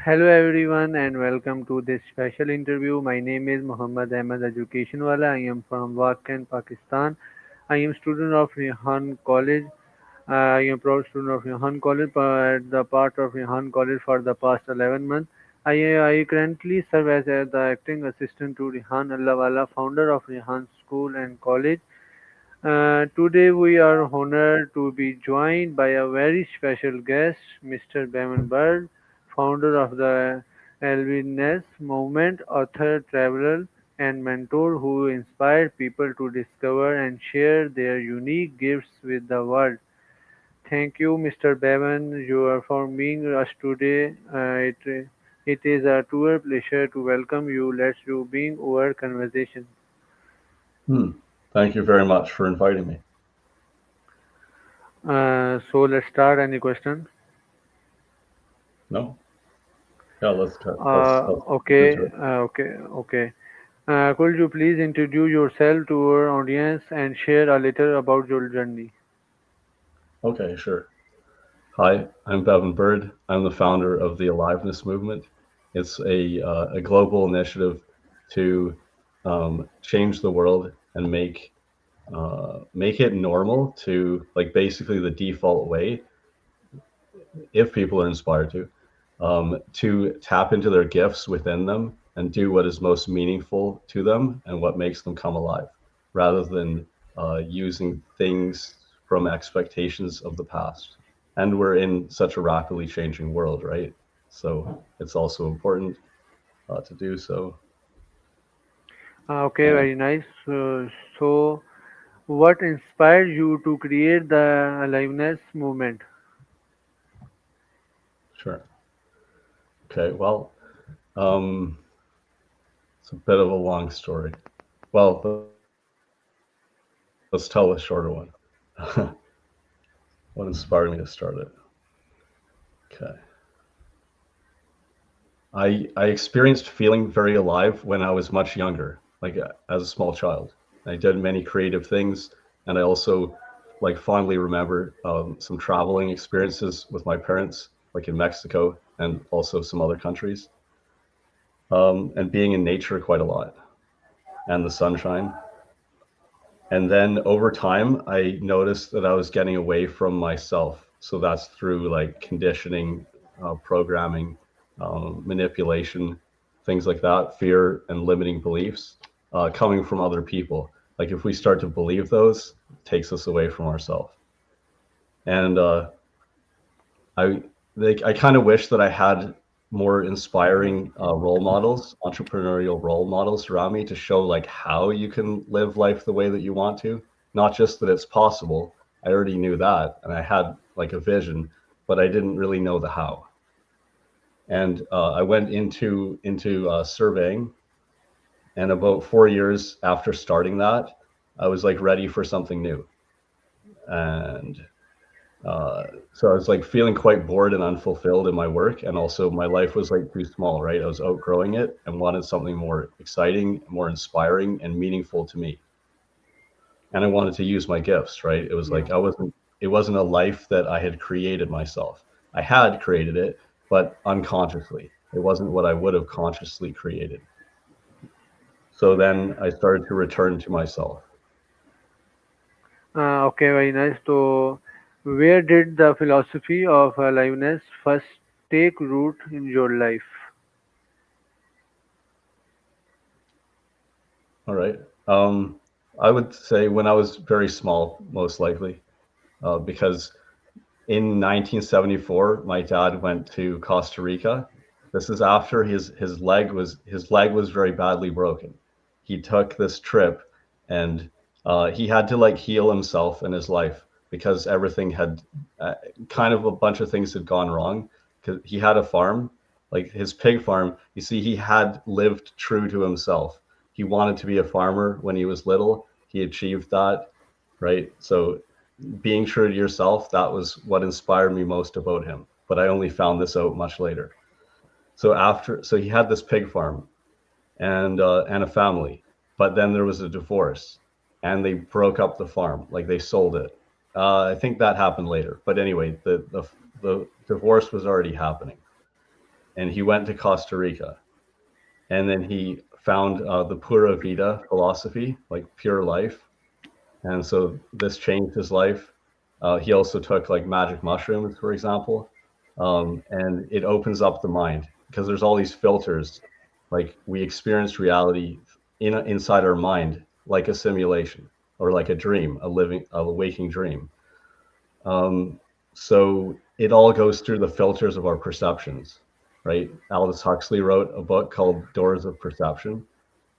Hello everyone and welcome to this special interview. My name is Muhammad Ahmed EducationWala. I am from Wah Cantt, Pakistan. I am student of Rehan College. I am proud student of Rehan College, at the part of Rehan College for the past 11 months. I currently serve as the acting assistant to Rehan Wala, founder of Rehan School and College. Today we are honored to be joined by a very special guest, Mr. Bevan Bird, founder of the Aliveness Movement, author, traveler, and mentor who inspired people to discover and share their unique gifts with the world. Thank you, Mr. Bevan, you are for being us today. It is a true pleasure to welcome you. Let's do being our conversation. Hmm. Thank you very much for inviting me. So let's start. Any question? No? Yeah, let's try. Uh, Let's get okay, into it. okay. Could you please introduce yourself to our audience and share a little about your journey? Okay, sure. Hi, I'm Bevan Bird. I'm the founder of the Aliveness Movement. It's a global initiative to change the world and make it normal to like basically the default way, if people are inspired to tap into their gifts within them and do what is most meaningful to them and what makes them come alive, rather than using things from expectations of the past. And we're in such a rapidly changing world, right? So it's also important to do so. Okay, Uh, very nice. So, what inspired you to create the aliveness movement? sure. Okay. Well, um, it's a bit of a long story. Well, let's tell a shorter one. What inspired me to start it? Okay. I experienced feeling very alive when I was much younger, like as a small child. I did many creative things, and I also like fondly remember some traveling experiences with my parents, like in Mexico and also some other countries, and being in nature quite a lot and the sunshine. And then over time, I noticed that I was getting away from myself. So that's through like conditioning, programming, manipulation, things like that, fear and limiting beliefs coming from other people. Like if we start to believe those, it takes us away from ourselves. And I I kind of wish that I had more inspiring role models, entrepreneurial role models around me to show like how you can live life the way that you want to, not just that it's possible. I already knew that, and I had like a vision, but I didn't really know the how. And I went into surveying, and about 4 years after starting that, I was like ready for something new, and Uh, so I was like feeling quite bored and unfulfilled in my work, and also my life was like too small, right? I was outgrowing it and wanted something more exciting, more inspiring, and meaningful to me. And I wanted to use my gifts, right? It was Yeah. like it wasn't a life that I had created myself. I had created it, but unconsciously. It wasn't what I would have consciously created. So then I started to return to myself. Okay, very nice. So, where did the philosophy of aliveness first take root in your life? All right. Um, I would say when I was very small, most likely, because in 1974, my dad went to Costa Rica. This is after his leg was very badly broken. He took this trip, and he had to like heal himself in his life because everything had uh, kind of a bunch of things had gone wrong. Because he had a farm, like his pig farm. You see, he had lived true to himself. He wanted to be a farmer when he was little. He achieved that, right? So being true to yourself, that was what inspired me most about him. But I only found this out much later. So he had this pig farm and a family, but then there was a divorce, and they broke up the farm, like they sold it. I think that happened later, but anyway, the divorce was already happening, and he went to Costa Rica, and then he found the Pura Vida philosophy, like pure life, and so this changed his life. He also took like magic mushrooms, for example, and it opens up the mind because there's all these filters. Like we experience reality inside our mind, like a simulation or like a dream, a waking dream. Um, so it all goes through the filters of our perceptions, right? Aldous Huxley wrote a book called Doors of Perception,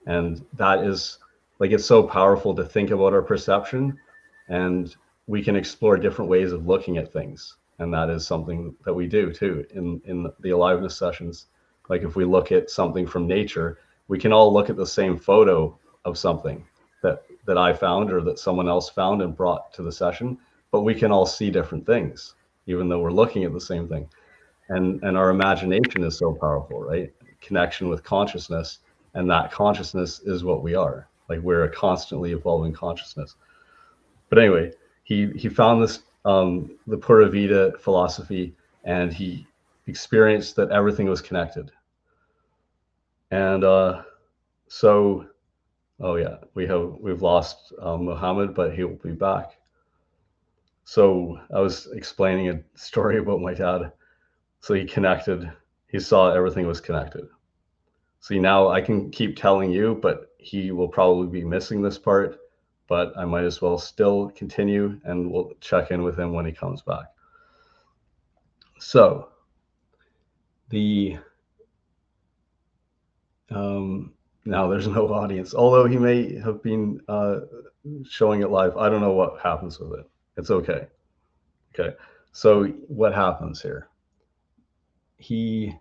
and that is like it's so powerful to think about our perception, and we can explore different ways of looking at things, and that is something that we do too in the aliveness sessions. Like if we look at something from nature, we can all look at the same photo of something that I found or that someone else found and brought to the session, but we can all see different things even though we're looking at the same thing. And our imagination is so powerful, right? Connection with consciousness, and that consciousness is what we are. Like we're a constantly evolving consciousness. But anyway, he found this the Pura Vida philosophy, and he experienced that everything was connected. And so, oh yeah, we've lost Muhammad, but he will be back. So I was explaining a story about my dad. So he connected. He saw everything was connected. See, now I can keep telling you, but he will probably be missing this part. But I might as well still continue, and we'll check in with him when he comes back. So the now there's no audience, although he may have been showing it live. I don't know what happens with it. It's okay. Okay. So what happens here? He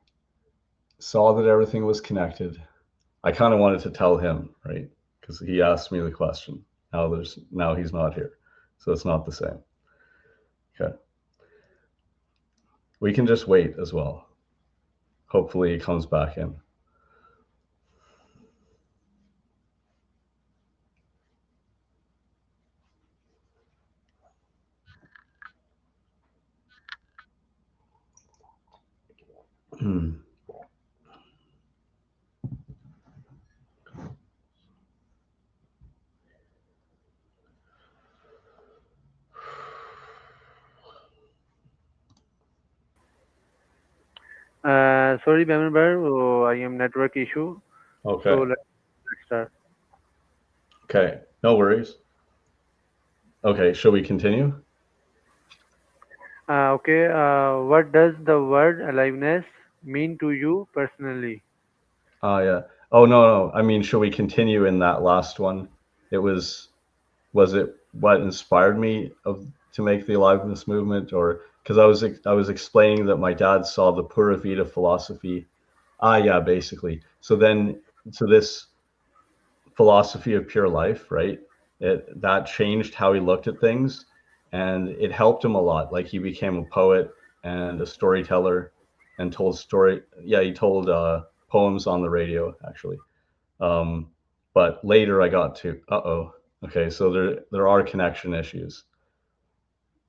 saw that everything was connected. I kind of wanted to tell him, right? Because he asked me the question. Now he's not here, so it's not the same. Okay, we can just wait as well. Hopefully, he comes back in. Sorry, Bevan Bird, I am network issue. So Okay. let's start. Okay. No worries. Okay. Shall we continue? Okay, what does the word aliveness mean to you personally? Yeah. Oh no, no. I mean, shall we continue in that last one? It was it what inspired me to make the aliveness movement, or because I was explaining that my dad saw the Pura Vida philosophy. Yeah, basically. So this philosophy of pure life, right? That changed how he looked at things, and it helped him a lot. Like he became a poet and a storyteller, and told story. Yeah, he told poems on the radio actually. Um, but later I got to okay, so there are connection issues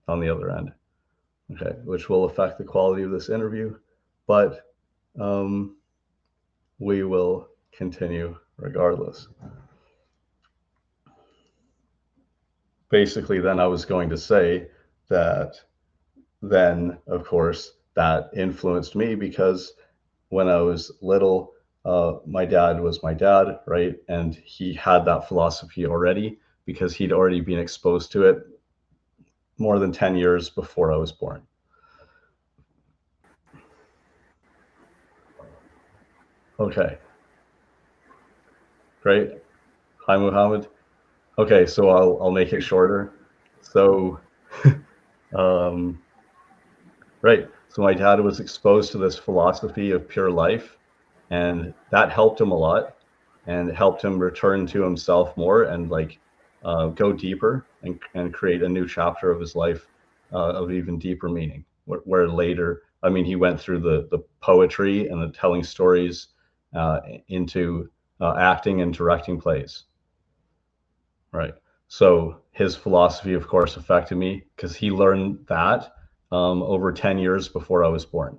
on the other end. Okay, which will affect the quality of this interview, but um, we will continue regardless. Basically, then I was going to say that then, of course, that influenced me because when I was little, my dad was my dad, right? And he had that philosophy already because he'd already been exposed to it more than 10 years before I was born. Okay, great. Hi, Muhammad. Okay, so I'll make it shorter. So, um, right. So my dad was exposed to this philosophy of pure life, and that helped him a lot, and helped him return to himself more and like go deeper and create a new chapter of his life of even deeper meaning. Where later, I mean, he went through the poetry and the telling stories into acting and directing plays. Right. So his philosophy, of course, affected me because he learned that over 10 years before I was born.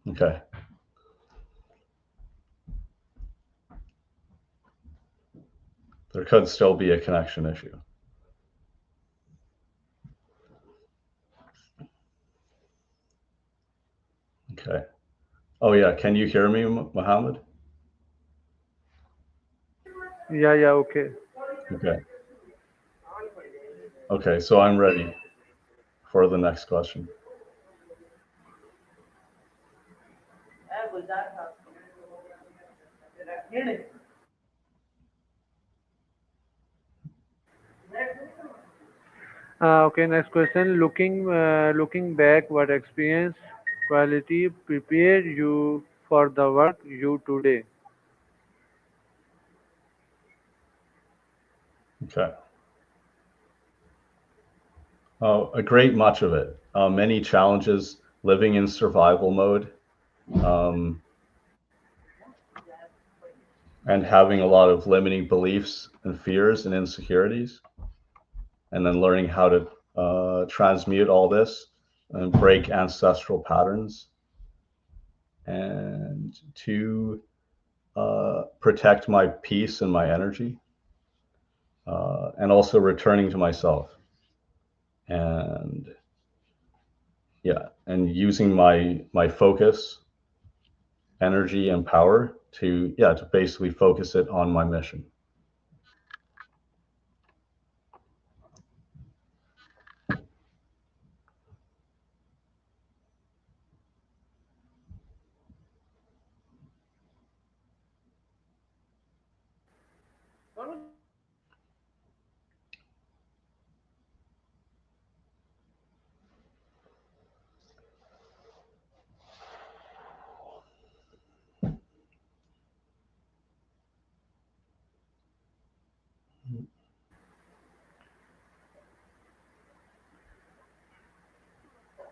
Okay. There could still be a connection issue. Okay. Oh yeah. Can you hear me, Muhammad? Yeah, yeah, okay. Okay. Okay. So I'm ready for the next question. Okay, next question. Looking back, what experience quality prepared you for the work you today? Okay. A great much of it. Many challenges, living in survival mode, um, and having a lot of limiting beliefs and fears and insecurities, and then learning how to transmute all this and break ancestral patterns, and to protect my peace and my energy, and also returning to myself, and yeah, and using my focus, energy, and power to to basically focus it on my mission.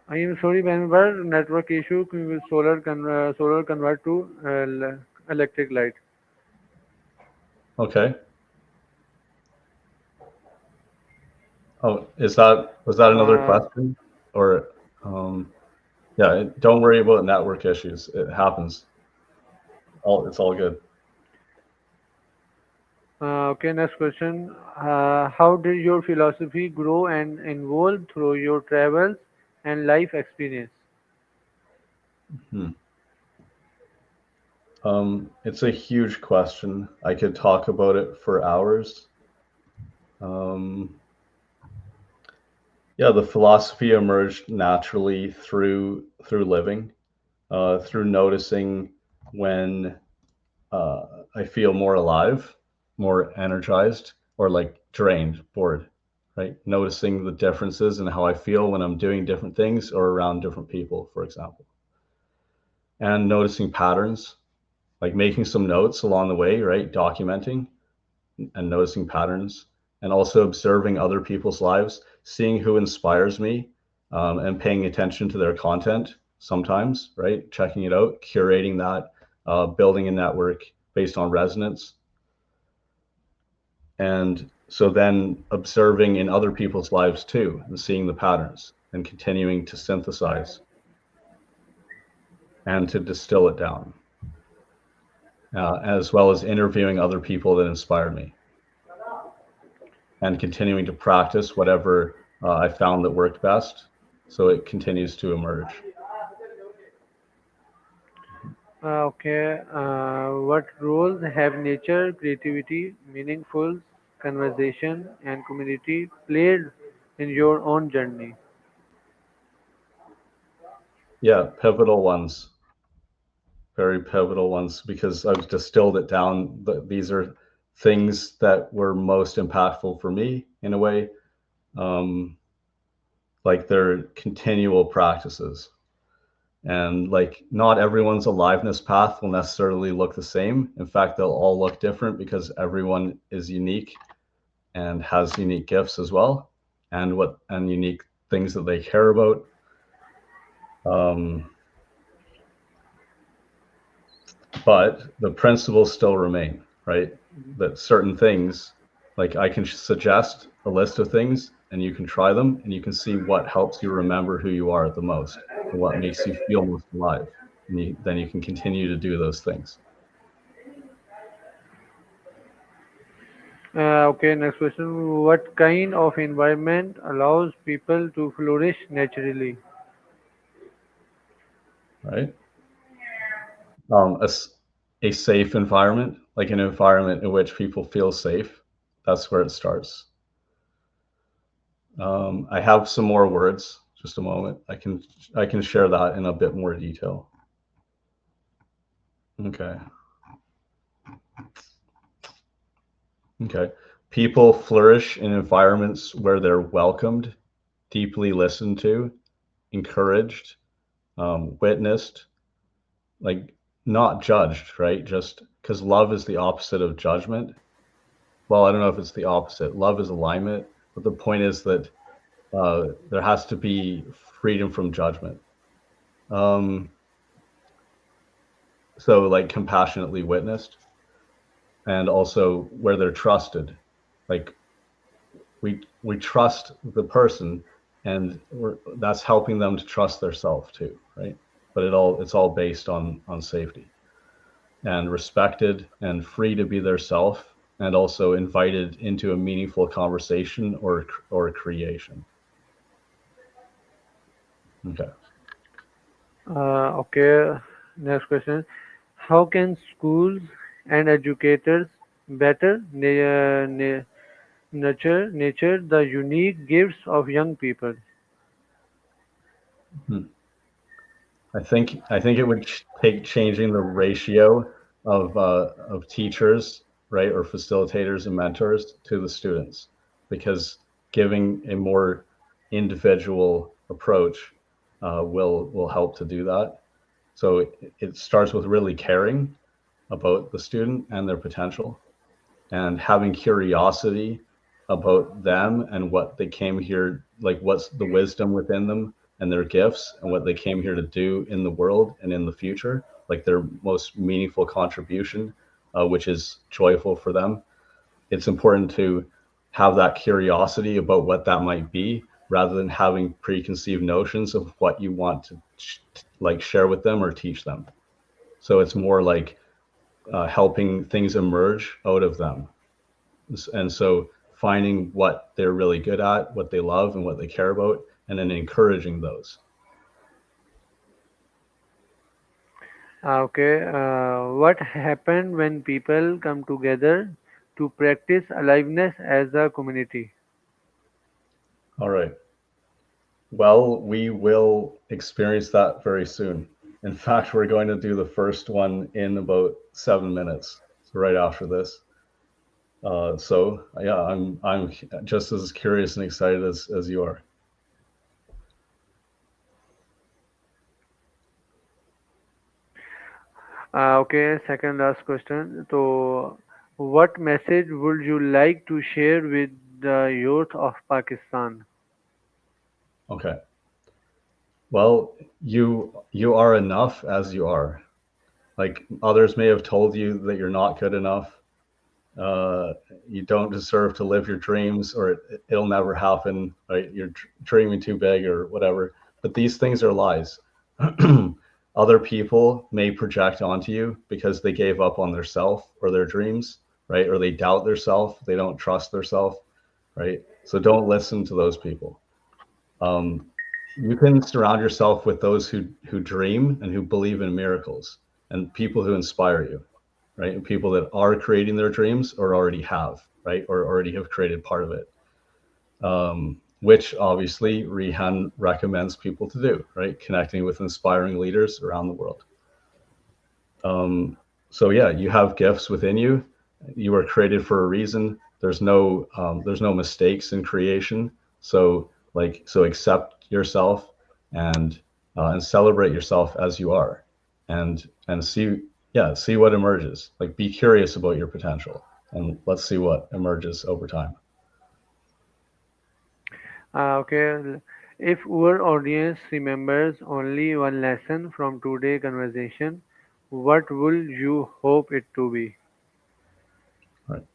I am sorry, whenever network issue, solar convert to electric light. Okay. Oh, is that was that another Uh, question? Or yeah, don't worry about network issues. It happens. It's all good. okay, next question. How did your philosophy grow and evolve through your travels and life experience? Hmm. It's a huge question. I could talk about it for hours. Um, yeah, the philosophy emerged naturally through living, through noticing when I feel more alive, more energized, or like drained, bored, right? Noticing the differences in how I feel when I'm doing different things or around different people, for example, and noticing patterns, like making some notes along the way, right? Documenting and noticing patterns, and also observing other people's lives, seeing who inspires me, and paying attention to their content sometimes, right? Checking it out, curating that, building a network based on resonance. And so then observing in other people's lives too, and seeing the patterns and continuing to synthesize and to distill it down, as well as interviewing other people that inspire me and continuing to practice whatever I found that worked best. So it continues to emerge. Okay, what roles have nature, creativity, meaningful conversation, and community played in your own journey? Yeah, pivotal ones, very pivotal ones, because I've distilled it down. These are things that were most impactful for me in a way. Um, like they're continual practices. And like not everyone's aliveness path will necessarily look the same. In fact, they'll all look different because everyone is unique and has unique gifts as well, and unique things that they care about. Um, but the principles still remain, right? That certain things, like I can suggest a list of things and you can try them and you can see what helps you remember who you are the most and what makes you feel most alive. and then you can continue to do those things. Okay, next question. What kind of environment allows people to flourish naturally? Right. um, a, a safe environment, like an environment in which people feel safe. That's where it starts. I have some more words. Just a moment. I can share that in a bit more detail. Okay. Okay. People flourish in environments where they're welcomed, deeply listened to, encouraged, witnessed, like not judged, right? Just because love is the opposite of judgment. Well, I don't know if it's the opposite. Love is alignment, but the point is that there has to be freedom from judgment. Um, so, like compassionately witnessed, and also where they're trusted. Like we trust the person, and that's helping them to trust their self too, right? But it's all based on safety and respected and free to be their self, and also invited into a meaningful conversation or creation. Okay. Okay, next question. How can schools and educators better nurture the unique gifts of young people? Hmm. I think it would take changing the ratio of teachers, right, or facilitators and mentors to the students, because giving a more individual approach will help to do that. So it starts with really caring about the student and their potential, and having curiosity about them and what they came here, like what's the wisdom within them and their gifts and what they came here to do in the world and in the future, like their most meaningful contribution, which is joyful for them. It's important to have that curiosity about what that might be, rather than having preconceived notions of what you want to like share with them or teach them. So it's more like helping things emerge out of them. And so finding what they're really good at, what they love, and what they care about, and then encouraging those. Okay, what happened when people come together to practice aliveness as a community? All right. Well, we will experience that very soon. In fact, we're going to do the first one in about 7 minutes, so right after this. So yeah, I'm just as curious and excited as you are. Okay, second last question. So, what message would you like to share with the youth of Pakistan? Okay. Well, you are enough as you are. Like others may have told you that you're not good enough, uh, you don't deserve to live your dreams, or it'll never happen, right? You're dreaming too big or whatever. But these things are lies. Other people may project onto you because they gave up on their self or their dreams, right? Or they doubt their self, they don't trust their self, right? So don't listen to those people. Um, you can surround yourself with those who dream and who believe in miracles, and people who inspire you, right? And people that are creating their dreams or already have, right? Or already have created part of it, which obviously Rehan recommends people to do, right? Connecting with inspiring leaders around the world. Um, so yeah, you have gifts within you. You were created for a reason. There's no mistakes in creation. So accept yourself, and celebrate yourself as you are, and see what emerges. Like be curious about your potential, and let's see what emerges over time. Okay, if our audience remembers only one lesson from today's conversation, what would you hope it to be? All right.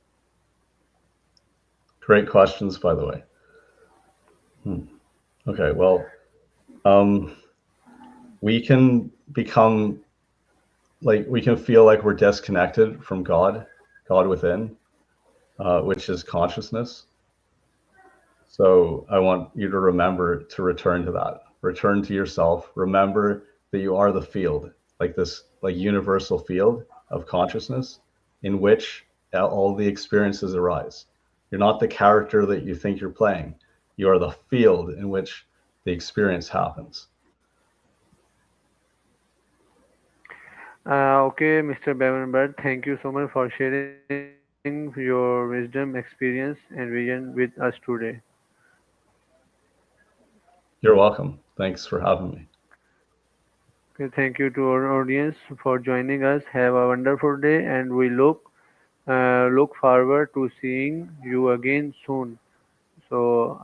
Great questions, by the way. Hmm. Okay. Well, um, we can. become like we can feel like we're disconnected from God within, which is consciousness. So I want you to remember to return to that. Return to yourself. Remember that you are the field, like this, like universal field of consciousness in which all the experiences arise. You're not the character that you think you're playing. You are the field in which the experience happens. Okay, Mr. Bevan Bird, thank you so much for sharing your wisdom, experience, and vision with us today. You're welcome. Thanks for having me. Okay, thank you to our audience for joining us. Have a wonderful day, and we look forward to seeing you again soon. So,